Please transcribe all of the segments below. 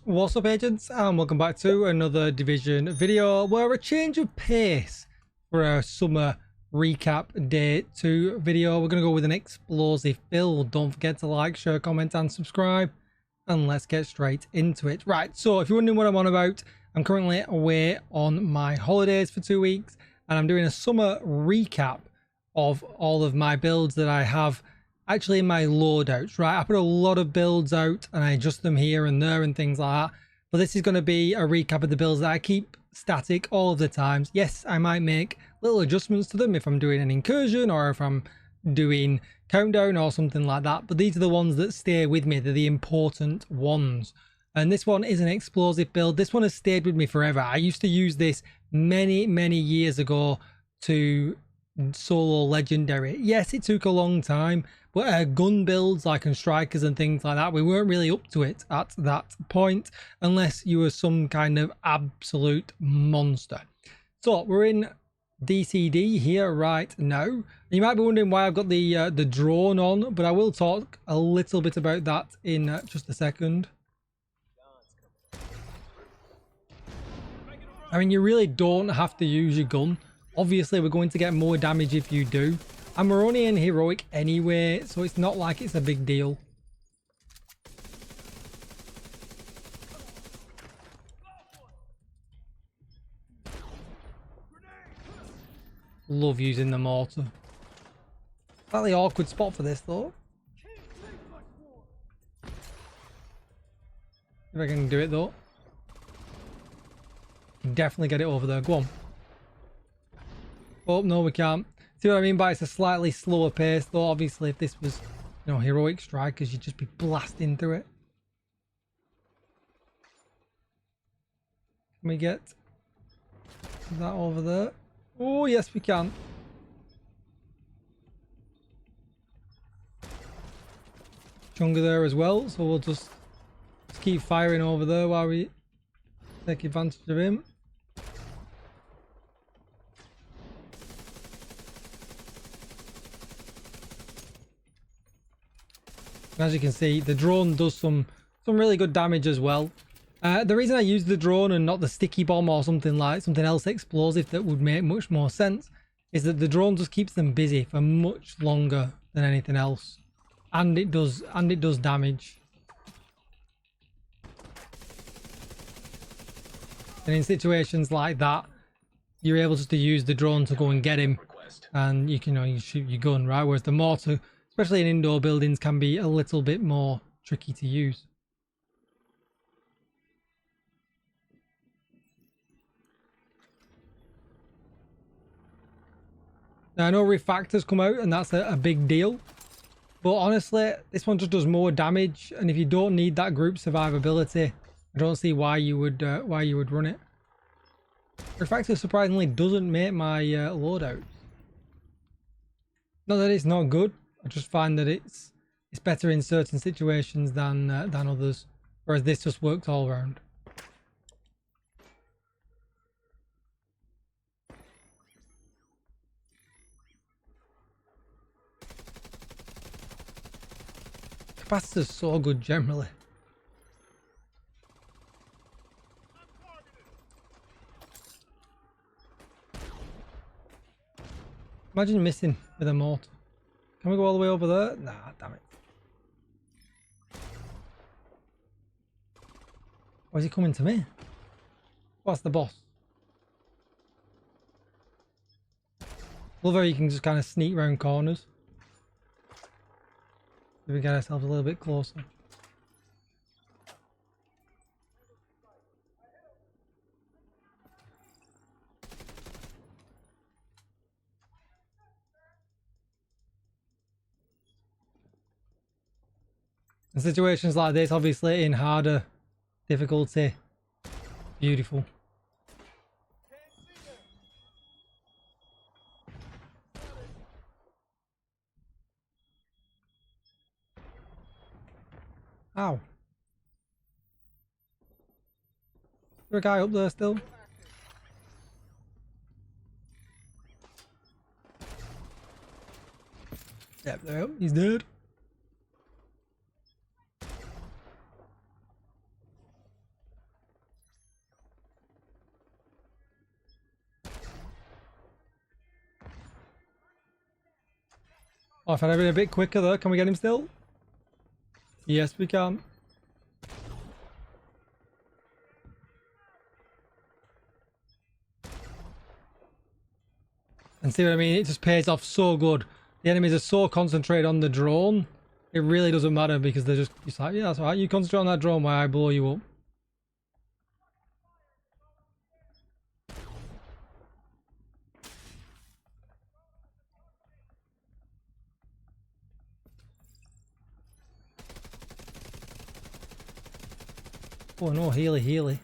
What's up, agents, and welcome back to another Division video where a change of pace for our summer recap day 2 video. We're going to go with an explosive build. Don't forget to like, share, comment and subscribe, and let's get straight into it. Right, so if you're wondering what I'm on about, I'm currently away on my holidays for 2 weeks and I'm doing a summer recap of all of my builds that I have actually in my loadouts. Right, I put a lot of builds out and I adjust them here and there and things like that, but this is going to be a recap of the builds that I keep static all of the times. Yes, I might make little adjustments to them if I'm doing an incursion or if I'm doing countdown or something like that, but these are the ones that stay with me. They're the important ones. And this one is an explosive build. This one has stayed with me forever. I used to use this many years ago to solo legendary. Yes, it took a long time, but gun builds like on strikers and things like that, we weren't really up to it at that point unless you were some kind of absolute monster. So we're in DCD here right now. You might be wondering why I've got the drone on, but I will talk a little bit about that in just a second. I mean, you really don't have to use your gun. Obviously, we're going to get more damage if you do. And we're only in heroic anyway, so it's not like it's a big deal. Love using the mortar. Slightly awkward spot for this though. If I can do it though. Definitely get it over there. Go on. Oh, no, we can't. See what I mean by it's a slightly slower pace, though. Obviously, if this was, you know, heroic strikers, you'd just be blasting through it. Can we get that over there? Oh, yes, we can. Chunga there as well, so we'll just keep firing over there while we take advantage of him. As you can see, the drone does some really good damage as well. The reason I use the drone and not the sticky bomb or something else explosive that would make much more sense is that the drone just keeps them busy for much longer than anything else, and it does damage. And in situations like that, you're able just to use the drone to go and get him, and you can, you shoot your gun, right? Whereas the mortar, especially in indoor buildings, can be a little bit more tricky to use. Now I know refactors come out and that's a big deal, but honestly this one just does more damage, and if you don't need that group survivability, I don't see why you would run it. Refactor surprisingly doesn't make my loadout. Not that it's not good, I just find that it's better in certain situations than others, whereas this just works all around. Capacitor's so good generally. Imagine missing with a mortar. Can we go all the way over there? Nah, damn it. Why is he coming to me? What's the boss? Love how you can just kind of sneak around corners. If we get ourselves a little bit closer. In situations like this, obviously in harder difficulty, beautiful. Ow. Is there a guy up there still? Yep, there, he's dead. Oh, if I'd have been a bit quicker though, can we get him still? Yes, we can. And see what I mean? It just pays off so good. The enemies are so concentrated on the drone. It really doesn't matter because they're just like, yeah, that's all right. You concentrate on that drone while I blow you up. Oh no, Healy.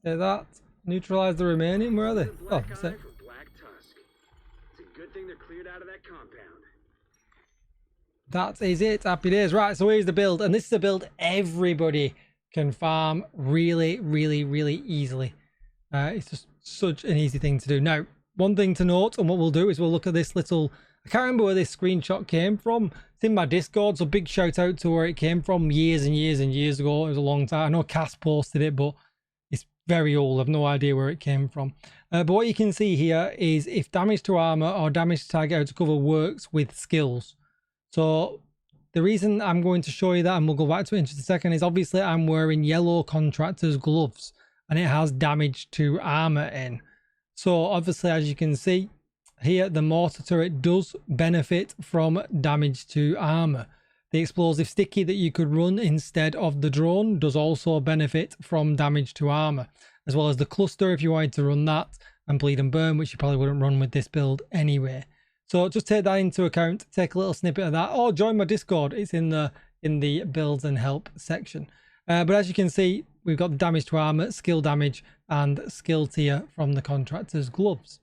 Say that. Neutralize the remaining. Where are they? Oh, that's it. It's a good thing they're cleared out of that compound. That is it. Happy days. Right, so here's the build. And this is a build everybody can farm really, really, really easily. It's just such an easy thing to do. Now, one thing to note, and what we'll do is we'll look at this little... I can't remember where this screenshot came from. It's in my Discord, so big shout out to where it came from years and years and years ago. It was a long time. I know Cass posted it, but it's very old. I've no idea where it came from. But what you can see here is if damage to armor or damage to target out of cover works with skills. So the reason I'm going to show you that, and we'll go back to it in just a second, is obviously I'm wearing yellow contractor's gloves and it has damage to armor in. So obviously, as you can see here, the mortar turret does benefit from damage to armor. The explosive sticky that you could run instead of the drone does also benefit from damage to armor, as well as the cluster if you wanted to run that, and bleed and burn, which you probably wouldn't run with this build anyway. So just take that into account, take a little snippet of that, or join my Discord. It's in the builds and help section. But as you can see, we've got the damage to armor, skill damage, and skill tier from the contractor's gloves.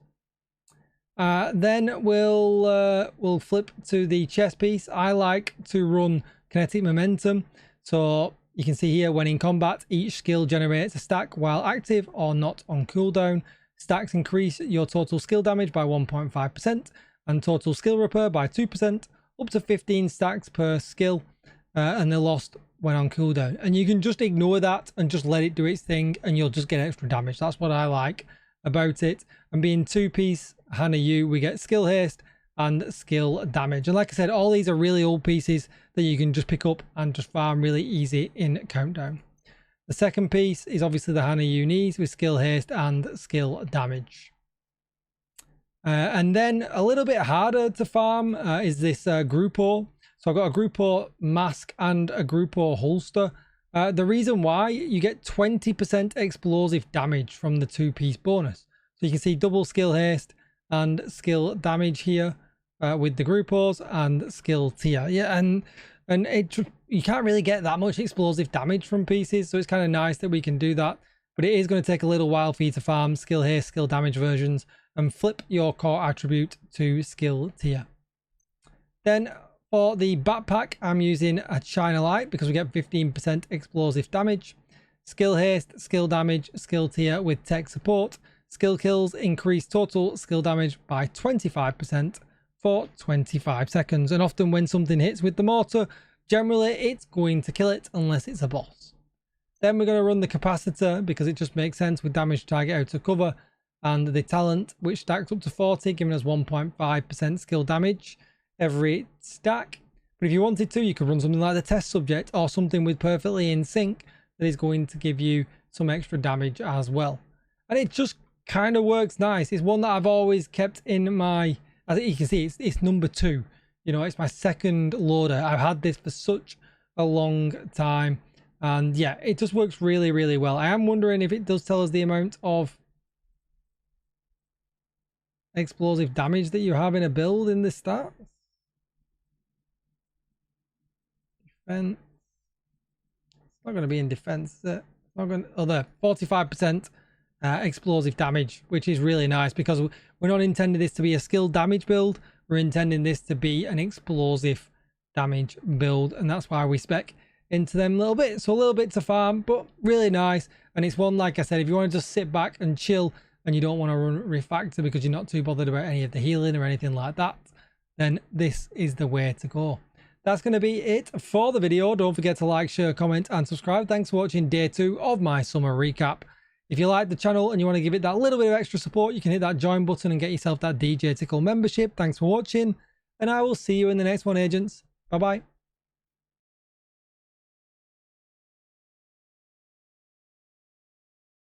Then we'll flip to the chest piece. I like to run kinetic momentum. So you can see here, when in combat, each skill generates a stack while active or not on cooldown. Stacks increase your total skill damage by 1.5% and total skill repair by 2%, up to 15 stacks per skill, and they're lost when on cooldown. And you can just ignore that and just let it do its thing, and you'll just get extra damage. That's what I like about it. And being two-piece Hana U, we get skill haste and skill damage. And like I said, all these are really old pieces that you can just pick up and just farm really easy in Countdown. The second piece is obviously the Hana U knees with skill haste and skill damage. And then a little bit harder to farm is this Gruppo. So I've got a Gruppo mask and a Gruppo holster. The reason why, you get 20% explosive damage from the two-piece bonus. So you can see double skill haste and skill damage here with the Gruppos and skill tier. Yeah, and you can't really get that much explosive damage from pieces, so it's kind of nice that we can do that. But it is going to take a little while for you to farm skill haste, skill damage versions, and flip your core attribute to skill tier. Then for the backpack, I'm using a China Light because we get 15% explosive damage. Skill haste, skill damage, skill tier with tech support. Skill kills increase total skill damage by 25% for 25 seconds. And often when something hits with the mortar, generally it's going to kill it unless it's a boss. Then we're going to run the capacitor because it just makes sense with damage target out of cover, and the talent, which stacks up to 40, giving us 1.5% skill damage every stack. But if you wanted to, you could run something like the test subject or something with perfectly in sync that is going to give you some extra damage as well. And it just kind of works nice. It's one that I've always kept in my, as you can see, it's number 2. You know, it's my second loader. I've had this for such a long time, and yeah, it just works really, really well. I am wondering if it does tell us the amount of explosive damage that you have in a build in the stats. Defense. It's not going to be in defense, is it? It's not going to, oh, there, 45% explosive damage, which is really nice because we're not intending this to be a skill damage build. We're intending this to be an explosive damage build, and that's why we spec into them a little bit. So a little bit to farm, but really nice. And it's one, like I said, if you want to just sit back and chill and you don't want to run refactor because you're not too bothered about any of the healing or anything like that, then this is the way to go. That's going to be it for the video. Don't forget to like, share, comment and subscribe. Thanks for watching day 2 of my summer recap. If you like the channel and you want to give it that little bit of extra support, you can hit that join button and get yourself that DJ Tickle membership. Thanks for watching, and I will see you in the next one, agents. Bye bye.